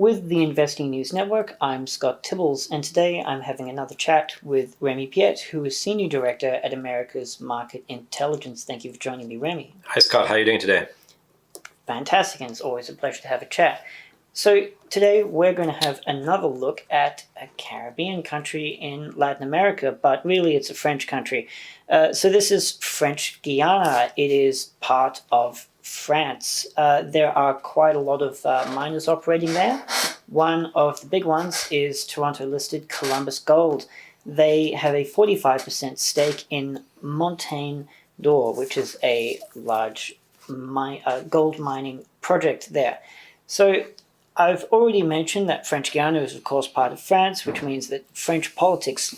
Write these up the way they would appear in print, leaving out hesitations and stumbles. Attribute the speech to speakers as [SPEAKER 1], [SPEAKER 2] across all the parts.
[SPEAKER 1] with the Investing News Network. I'm Scott Tibbles, and today I'm having another chat with Remi Piet, who is Senior Director at America's Market Intelligence. Thank you for joining me, Remi.
[SPEAKER 2] Hi, Scott. How are you doing today?
[SPEAKER 1] Fantastic, and it's always a pleasure to have a chat. So today we're going to have another look at a Caribbean country in Latin America, but really it's a French country. So this is French Guiana. It is part of France. There are quite a lot of miners operating there. One of the big ones is Toronto-listed Columbus Gold. They have a 45% stake in Montaigne d'Or, which is a large gold mining project there. So I've already mentioned that French Guiana is, of course, part of France, which means that French politics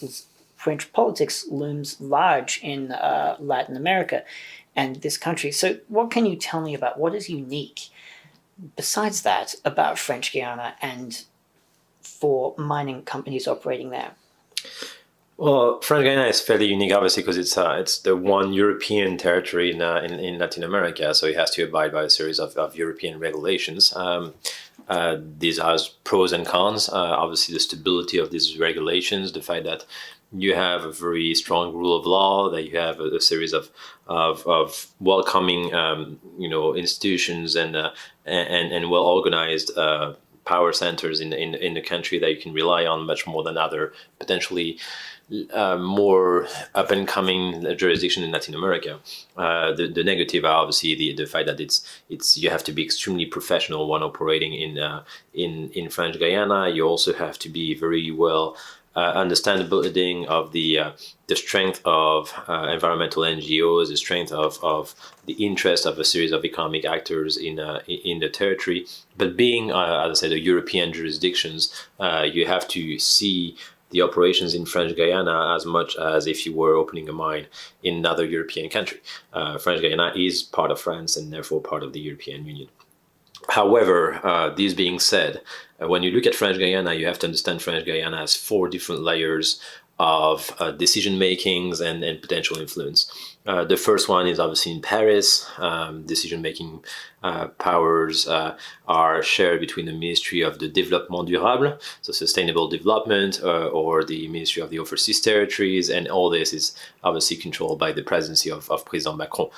[SPEAKER 1] looms large in Latin America and this country. So what can you tell me about what is unique, besides that, about French Guiana and for mining companies operating there?
[SPEAKER 2] Well, French Guiana is fairly unique, obviously, because it's the one European territory in Latin America, so it has to abide by a series of European regulations. These has pros and cons. Obviously, the stability of these regulations, the fact that you have a very strong rule of law, that you have a series of welcoming, institutions and well organized power centers in the country that you can rely on much more than other potentially more up and coming jurisdiction in Latin America. The negative are obviously the fact that it's you have to be extremely professional when operating in French Guiana. You also have to be very well understanding of the strength of environmental NGOs, the strength of the interest of a series of economic actors in the territory. But being, as I said, the European jurisdictions, you have to see the operations in French Guiana as much as if you were opening a mine in another European country. French Guiana is part of France and therefore part of the European Union. However, this being said, when you look at French Guiana, you have to understand French Guiana has 4 different layers of decision makings and potential influence. The first one is obviously in Paris. Decision-making powers are shared between the Ministry of the Développement Durable, so sustainable development, or the Ministry of the Overseas Territories, and all this is obviously controlled by the presidency of President Macron.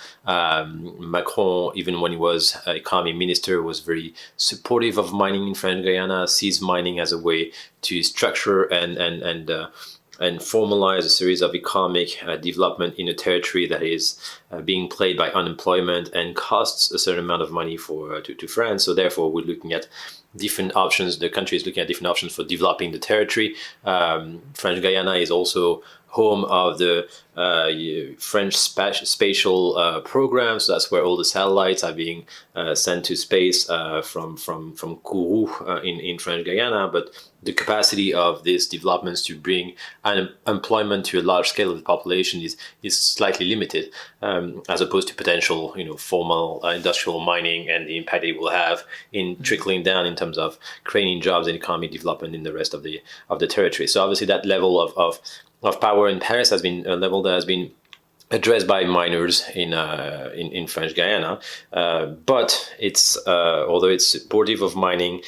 [SPEAKER 2] Macron, even when he was economy minister, was very supportive of mining in French Guiana, sees mining as a way to structure and formalize a series of economic development in a territory that is being plagued by unemployment and costs a certain amount of money to France. So therefore, we're looking at different options. The country is looking at different options for developing the territory. French Guiana is also home of the French spatial program. So that's where all the satellites are being sent to space from Kourou in French Guiana. But the capacity of these developments to bring employment to a large scale of the population is slightly limited, as opposed to potential, formal industrial mining and the impact it will have in trickling down in terms of creating jobs and economic development in the rest of the territory. So obviously that level of power in Paris has been a level that has been addressed by miners in French Guiana, but it's although it's supportive of mining,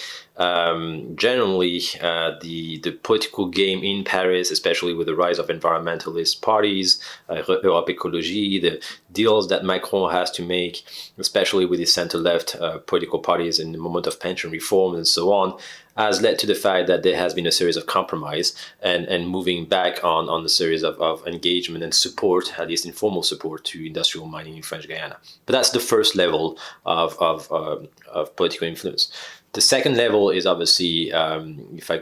[SPEAKER 2] generally the political game in Paris, especially with the rise of environmentalist parties, Europe Écologie, the deals that Macron has to make, especially with his center-left political parties in the moment of pension reform and so on, has led to the fact that there has been a series of compromise and moving back on the series of engagement and support, at least informal support, to industrial mining in French Guiana. But that's the first level of political influence. The second level is obviously, if I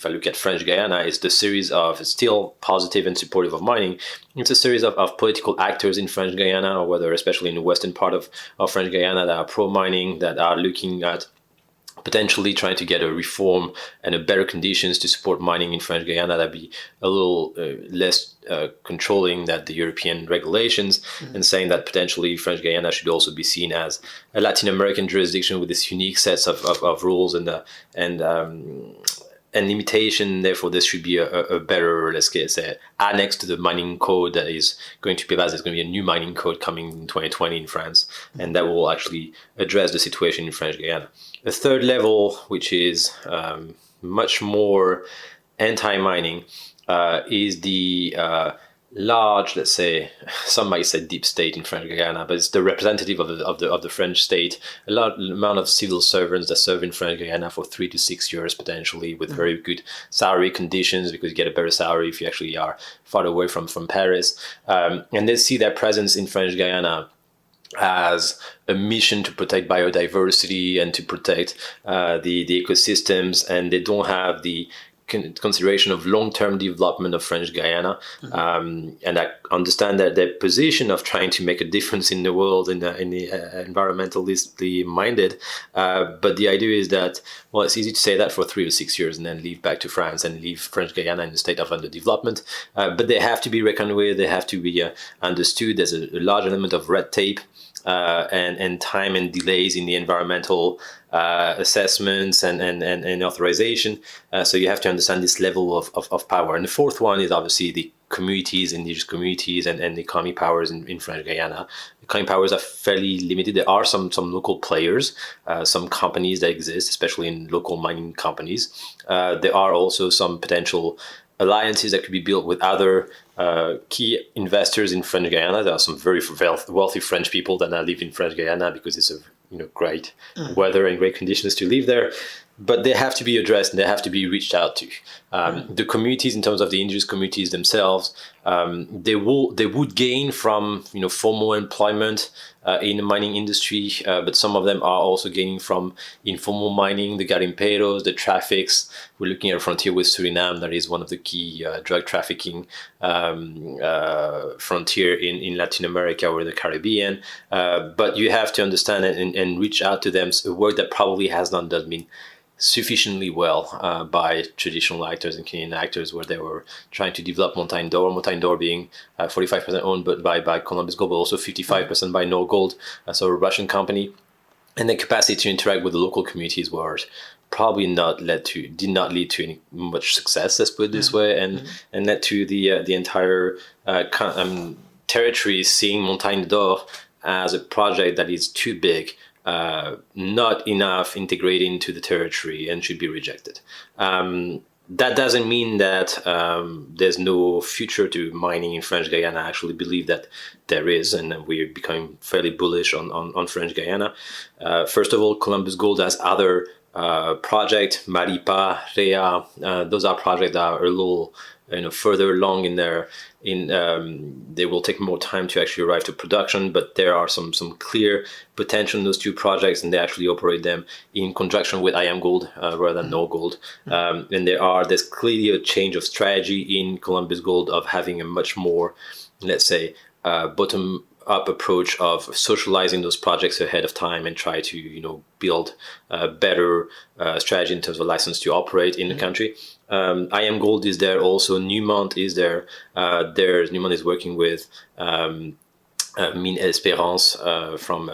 [SPEAKER 2] look at French Guiana, is the series of still positive and supportive of mining. It's a series of political actors in French Guiana, or whether especially in the western part of French Guiana, that are pro-mining, that are looking at potentially trying to get a reform and a better conditions to support mining in French Guiana that be a little less controlling than the European regulations, and saying that potentially French Guiana should also be seen as a Latin American jurisdiction with this unique sets of rules and and limitation. Therefore, there should be a better, let's say, annex to the mining code that is going to be passed. There's going to be a new mining code coming in 2020 in France, and that will actually address the situation in French Guiana. The third level, which is much more anti-mining, is the large, let's say, some might say deep state in French Guiana, but it's the representative of the French state, a large amount of civil servants that serve in French Guiana for 3 to 6 years potentially, with very good salary conditions, because you get a better salary if you actually are far away from Paris. And they see their presence in French Guiana as a mission to protect biodiversity and to protect the ecosystems, and they don't have the consideration of long-term development of French Guiana, and I understand that their position of trying to make a difference in the world in the environmentally minded, but the idea is that, well, it's easy to say that for 3 or 6 years and then leave back to France and leave French Guiana in a state of underdevelopment, but they have to be reckoned with, they have to be understood. There's a large element of red tape and time and delays in the environmental assessments and authorization. So you have to understand this level of power. And the fourth one is obviously the communities, indigenous communities, and the economic powers in French Guiana. The economic powers are fairly limited. There are some local players, some companies that exist, especially in local mining companies. There are also some potential alliances that could be built with other key investors in French Guiana. There are some very wealthy French people that now live in French Guiana because it's a great weather and great conditions to live there. But they have to be addressed and they have to be reached out to. The communities, in terms of the indigenous communities themselves, they would gain from formal employment in the mining industry, but some of them are also gaining from informal mining, the garimpeiros, the traffics. We're looking at a frontier with Suriname that is one of the key drug trafficking frontier in Latin America or the Caribbean. But you have to understand and reach out to them. It's a work that probably has not been sufficiently well by traditional actors and Canadian actors, where they were trying to develop Montagne d'Or being 45% owned but by Columbus Gold, but also 55% by Norgold, so a Russian company. And the capacity to interact with the local communities was probably did not lead to any much success, let's put it this way, and led to the entire territory seeing Montagne d'Or as a project that is too big, not enough integrated into the territory, and should be rejected. That doesn't mean that there's no future to mining in French Guiana. I actually believe that there is, and we're becoming fairly bullish on French Guiana. First of all, Columbus Gold has other projects, Maripa, Rea. Those are projects that are a little further along in their they will take more time to actually arrive to production, but there are some clear potential in those two projects, and they actually operate them in conjunction with IAMGOLD rather than Norgold. And there's clearly a change of strategy in Columbus Gold of having a much more, let's say, bottom up approach of socializing those projects ahead of time and try to build a better strategy in terms of license to operate in the country. IAMGOLD is there also. Newmont is there. Newmont is working with Mine Espérance from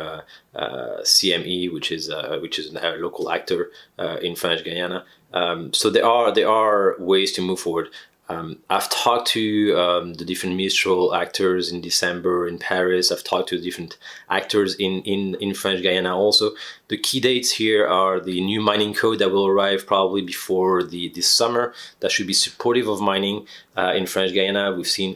[SPEAKER 2] CME, which is a local actor in French Guiana. So there are ways to move forward. I've talked to the different ministerial actors in December in Paris. I've talked to different actors in French Guiana also. The key dates here are the new mining code that will arrive probably before this summer. That should be supportive of mining in French Guiana. We've seen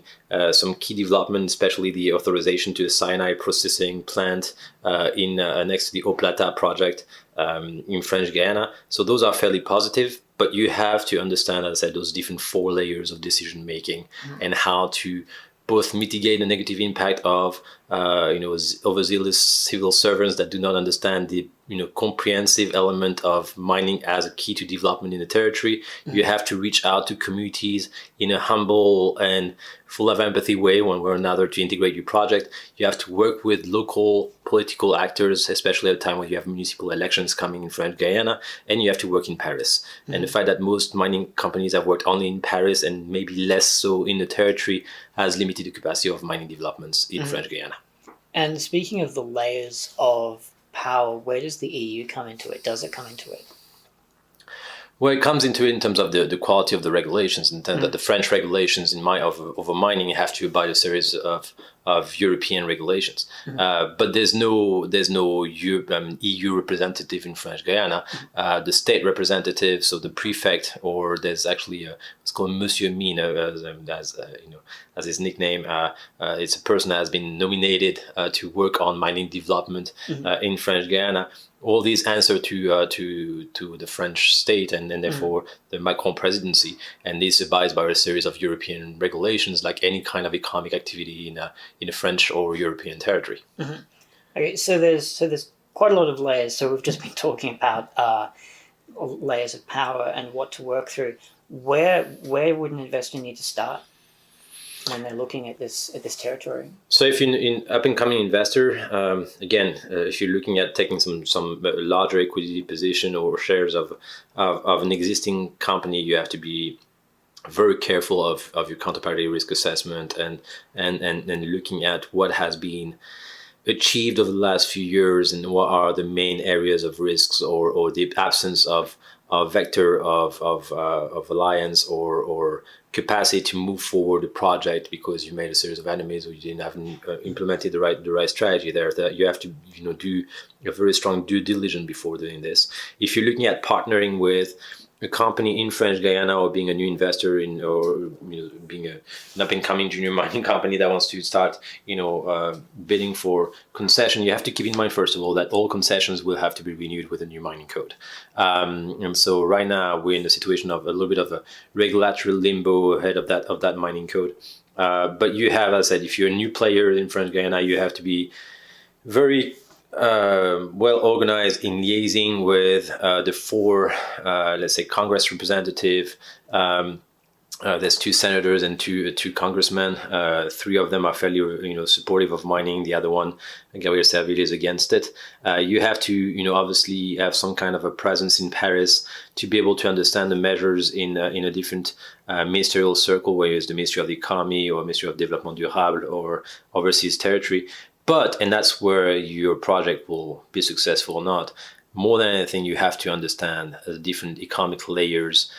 [SPEAKER 2] some key development, especially the authorization to the cyanide processing plant next to the Eau Plata project in French Guiana. So those are fairly positive. But you have to understand, as I said, those different 4 layers of decision making and how to both mitigate the negative impact of overzealous civil servants that do not understand the comprehensive element of mining as a key to development in the territory. You have to reach out to communities in a humble and full of empathy way, one way or another, to integrate your project. You have to work with local political actors, especially at a time when you have municipal elections coming in French Guiana, and you have to work in Paris. And the fact that most mining companies have worked only in Paris and maybe less so in the territory has limited the capacity of mining developments in French Guiana.
[SPEAKER 1] And speaking of the layers of power, where does the EU come into it? Does it come into it?
[SPEAKER 2] Well, it comes into it in terms of the quality of the regulations, in terms that the French regulations over mining have to abide a series of European regulations. But there's no EU representative in French Guiana. The state representative, so the prefect, or there's actually it's called Monsieur Mine as his nickname. It's a person that has been nominated to work on mining development in French Guiana. All these answer to the French state and therefore the Macron presidency, and this abides by a series of European regulations, like any kind of economic activity in a French or European territory.
[SPEAKER 1] Okay, so there's quite a lot of layers. So we've just been talking about layers of power and what to work through. Where would an investor need to start when they're looking at this territory?
[SPEAKER 2] So if you're an up-and-coming investor, again, if you're looking at taking some larger equity position or shares of an existing company, you have to be very careful of your counterparty risk assessment and looking at what has been achieved over the last few years and what are the main areas of risks or the absence of vector of alliance or capacity to move forward the project because you made a series of enemies or you didn't have implemented the right strategy there. That you have to do a very strong due diligence before doing this. If you're looking at partnering with a company in French Guiana or being a new investor being an up-and-coming junior mining company that wants to start bidding for concession, you have to keep in mind first of all that all concessions will have to be renewed with a new mining code. And so right now we're in a situation of a little bit of a regulatory limbo ahead of that mining code. But you have, as I said, if you're a new player in French Guiana, you have to be very well organized in liaising with the four, let's say, Congress representative. There's two senators and two congressmen. Three of them are fairly, supportive of mining. The other one, Gabriel Serville, is against it. You have to, obviously have some kind of a presence in Paris to be able to understand the measures in a different ministerial circle, whether it's the Ministry of the Economy or Ministry of Développement Durable or overseas territory. And that's where your project will be successful or not. More than anything, you have to understand the different economic layers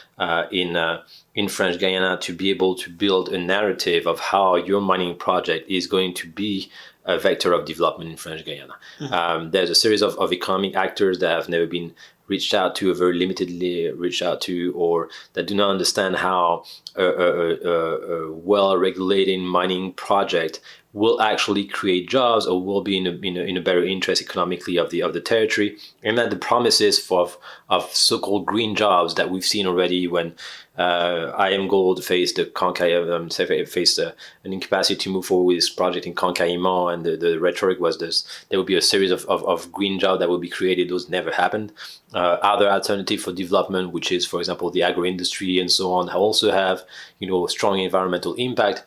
[SPEAKER 2] in French Guiana to be able to build a narrative of how your mining project is going to be a vector of development in French Guiana. There's a series of economic actors that have never been reached out to, or very limitedly reached out to, or that do not understand how a well-regulated mining project will actually create jobs or will be in a better interest economically of the territory, and that the promises of so-called green jobs that we've seen already when IM Gold faced an incapacity to move forward with this project in Concaïman, and the rhetoric was this: there will be a series of green jobs that will be created. Those never happened. Other alternative for development, which is, for example, the agro-industry and so on, also have strong environmental impact.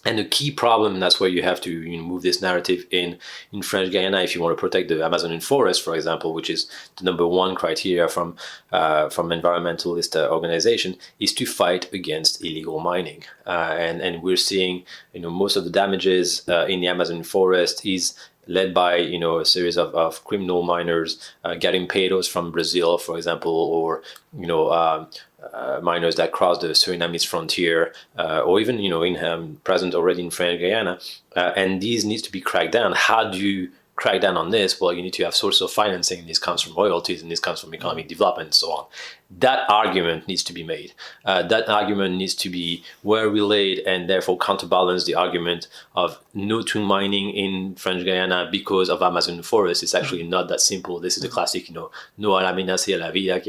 [SPEAKER 2] And the key problem, and that's where you have to move this narrative in French Guiana if you want to protect the Amazonian forest, for example, which is the number one criteria from environmentalist organization, is to fight against illegal mining. And we're seeing most of the damages in the Amazon forest is led by a series of criminal miners getting paydos from Brazil, for example, or miners that cross the Surinamese frontier, or even present already in French Guiana, and these needs to be cracked down. How do you crack down on this? Well, you need to have sources of financing. This comes from royalties, and this comes from economic development, and so on. That argument needs to be made. That argument needs to be well relayed, and therefore counterbalance the argument of no to mining in French Guiana because of Amazon forest. It's actually not that simple. This is the classic, no a la amenaza a la vida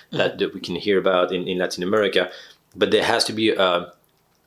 [SPEAKER 2] that we can hear about in Latin America. But there has to be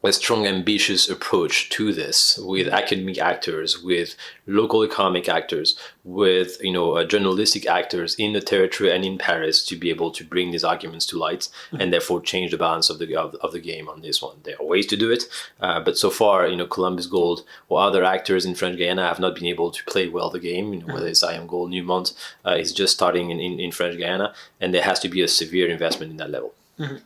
[SPEAKER 2] a strong, ambitious approach to this with academic actors, with local economic actors, with journalistic actors in the territory and in Paris to be able to bring these arguments to light and therefore change the balance of the game on this one. There are ways to do it, but so far, Columbus Gold or other actors in French Guiana have not been able to play well the game. Whether it's IM Gold, Newmont is just starting in French Guiana, and there has to be a severe investment in that level.
[SPEAKER 1] Mm-hmm.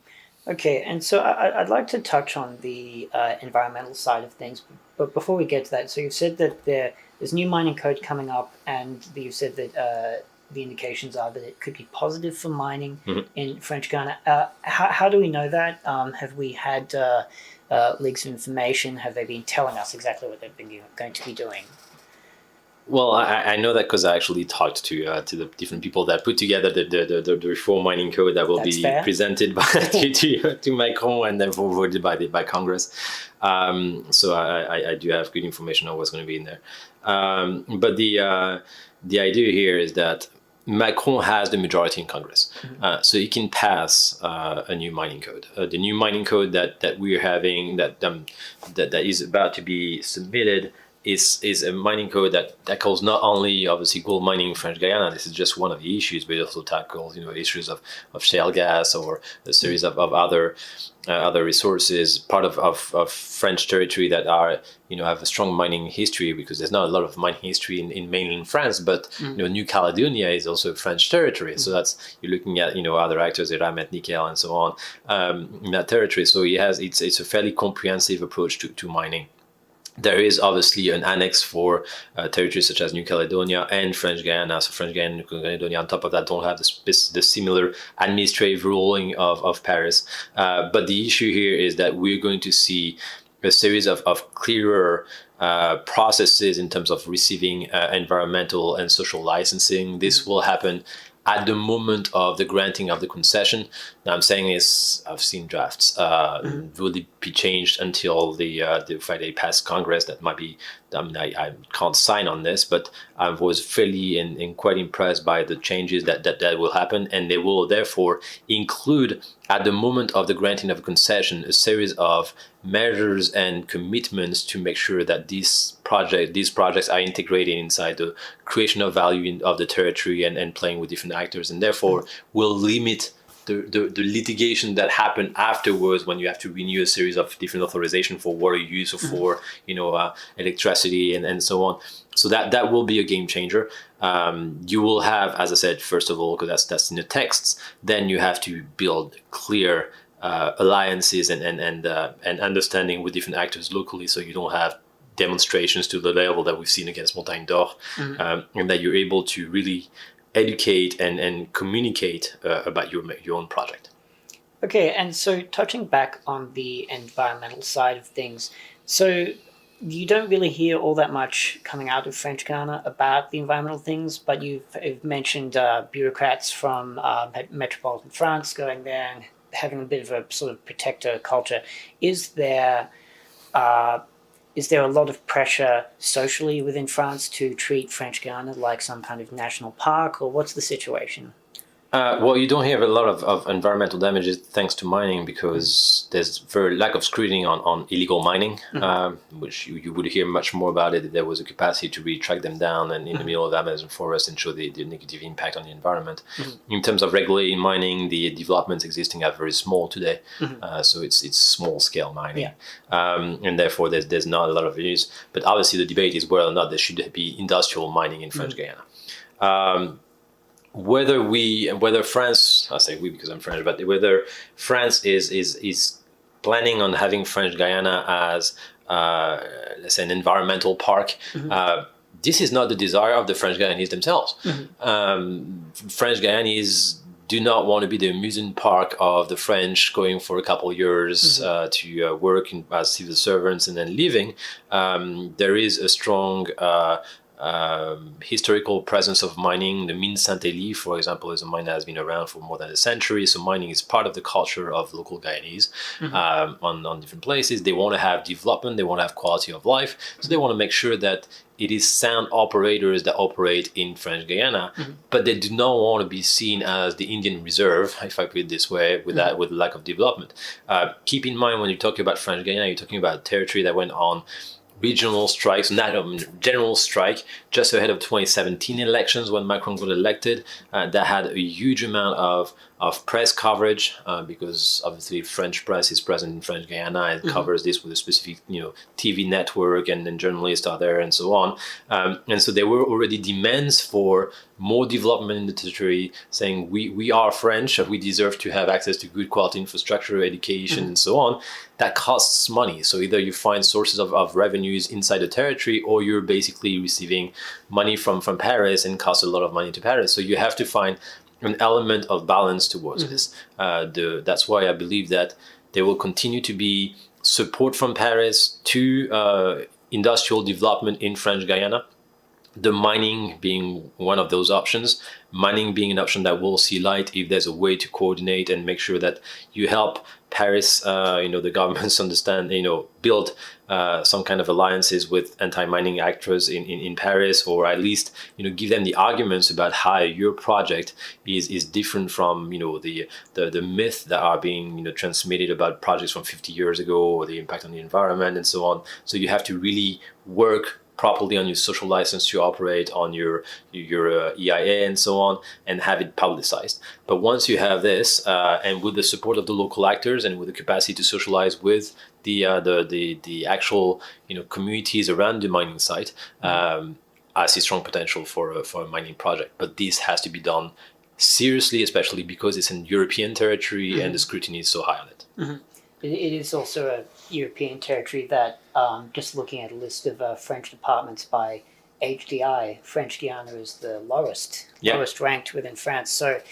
[SPEAKER 1] Okay, and so I'd like to touch on the environmental side of things, but before we get to that, so you've said that there's new mining code coming up, and you said that the indications are that it could be positive for mining in French Guiana. How do we know that? Have we had leaks of information? Have they been telling us exactly what they've been going to be doing?
[SPEAKER 2] Well, I know that because I actually talked to the different people that put together the reform mining code that will be presented by to Macron and then forwarded by Congress. So I do have good information on what's going to be in there. But the idea here is that Macron has the majority in Congress, so he can pass a new mining code. The new mining code that we're having that is about to be submitted is a mining code that tackles not only obviously gold mining in French Guiana. This is just one of the issues, but it also tackles issues of shale gas or a series of other resources, part of French territory that are have a strong mining history, because there's not a lot of mining history in mainland France, but New Caledonia is also French territory. So that's, you're looking at other actors, Ramet, Nickel, and so on in that territory. So it's a fairly comprehensive approach to mining. There is obviously an annex for territories such as New Caledonia and French Guiana. So French Guiana and New Caledonia, on top of that, don't have the similar administrative ruling of Paris. But the issue here is that we're going to see a series of clearer processes in terms of receiving environmental and social licensing. This will happen at the moment of the granting of the concession. Now, I'm saying is, I've seen drafts. Will it be changed until the Friday past Congress? That might be. I can't sign on this, but I was fairly and quite impressed by the changes that will happen, and they will therefore include, at the moment of the granting of a concession, a series of measures and commitments to make sure that these projects are integrated inside the creation of value of the territory and playing with different actors, and therefore will limit the litigation that happened afterwards when you have to renew a series of different authorization for water use or for electricity and so on. So that will be a game changer. You will have, as I said, first of all, because that's in the texts, then you have to build clear alliances and understanding with different actors locally, so you don't have demonstrations to the level that we've seen against Montagne d'Or, and that you're able to really educate and communicate about your own project.
[SPEAKER 1] Okay, and so touching back on the environmental side of things, so you don't really hear all that much coming out of French Guiana about the environmental things, but you've mentioned bureaucrats from metropolitan France going there and having a bit of a sort of protector culture. Is there a lot of pressure socially within France to treat French Guiana like some kind of national park, or what's the situation?
[SPEAKER 2] Well, you don't have a lot of environmental damages thanks to mining, because there's very lack of scrutiny on illegal mining, which you would hear much more about it if there was a capacity to really track them down and in the middle of the Amazon forest and show the negative impact on the environment. In terms of regulating mining, the developments existing are very small today, so it's small scale mining, and therefore there's not a lot of use. But obviously the debate is whether or not there should be industrial mining in French Guiana. Whether France, I say we because I'm French, but whether France is planning on having French Guiana as let's say an environmental park, this is not the desire of the French Guyanese themselves. French Guyanese do not want to be the amusement park of the French, going for a couple of years to work as civil servants and then leaving. There is a strong historical presence of mining. The mine Saint-Élie, for example, is a mine that has been around for more than a century. So mining is part of the culture of local Guyanese on different places. They want to have development. They want to have quality of life. So they want to make sure that it is sound operators that operate in French Guiana, but they do not want to be seen as the Indian reserve, if I put it this way, with lack of development. Keep in mind, when you're talking about French Guiana, you're talking about territory that went on regional strikes, not a general strike, just ahead of 2017 elections when Macron got elected. That had a huge amount of press coverage, because obviously French press is present in French Guiana and covers this with a specific TV network, and then journalists are there and so on. And so there were already demands for more development in the territory, saying we are French, we deserve to have access to good quality infrastructure, education, and so on, that costs money. So either you find sources of revenues inside the territory, or you're basically receiving money from Paris and costs a lot of money to Paris. So you have to find an element of balance towards this. That's why I believe that there will continue to be support from Paris to industrial development in French Guiana. The mining being one of those options, mining being an option that will see light if there's a way to coordinate and make sure that you help Paris, the governments understand, build some kind of alliances with anti-mining actors in Paris, or at least, give them the arguments about how your project is different from, the myth that are being, transmitted about projects from 50 years ago, or the impact on the environment and so on. So you have to really work properly on your social license to operate, on your EIA and so on, and have it publicized. But once you have this, and with the support of the local actors and with the capacity to socialize with the actual communities around the mining site, I see strong potential for a mining project. But this has to be done seriously, especially because it's in European territory and the scrutiny is so high on it.
[SPEAKER 1] It is also a European territory that, just looking at a list of French departments by HDI, French Guiana is the lowest ranked within France. So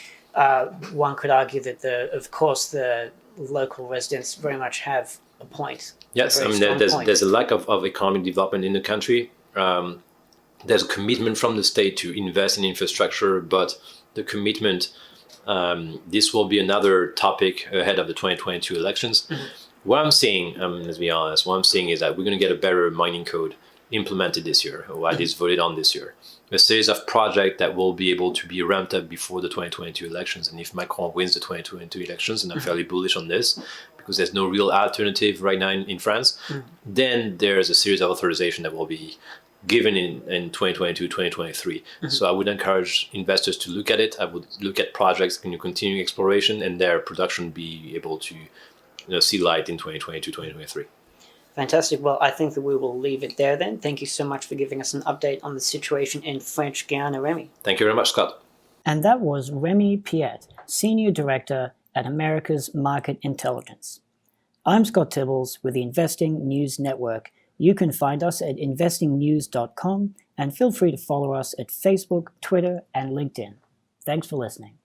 [SPEAKER 1] one could argue that of course the local residents very much have a point.
[SPEAKER 2] Yes, I mean there's a lack of economic development in the country. There's a commitment from the state to invest in infrastructure, but the commitment. This will be another topic ahead of the 2022 elections. What I'm seeing, let's be honest, what I'm seeing is that we're going to get a better mining code implemented this year, or at least voted on this year. A series of projects that will be able to be ramped up before the 2022 elections. And if Macron wins the 2022 elections, and I'm fairly bullish on this, because there's no real alternative right now in France, then there's a series of authorization that will be given in 2022, 2023. So I would encourage investors to look at it. I would look at projects continuing exploration and their production be able to see light in 2022, 2023.
[SPEAKER 1] Fantastic. Well, I think that we will leave it there then. Thank you so much for giving us an update on the situation in French Guiana, Remi.
[SPEAKER 2] Thank you very much, Scott.
[SPEAKER 1] And that was Remi Piet, Senior Director at America's Market Intelligence. I'm Scott Tibbles with the Investing News Network. You can find us at investingnews.com and feel free to follow us at Facebook, Twitter, and LinkedIn. Thanks for listening.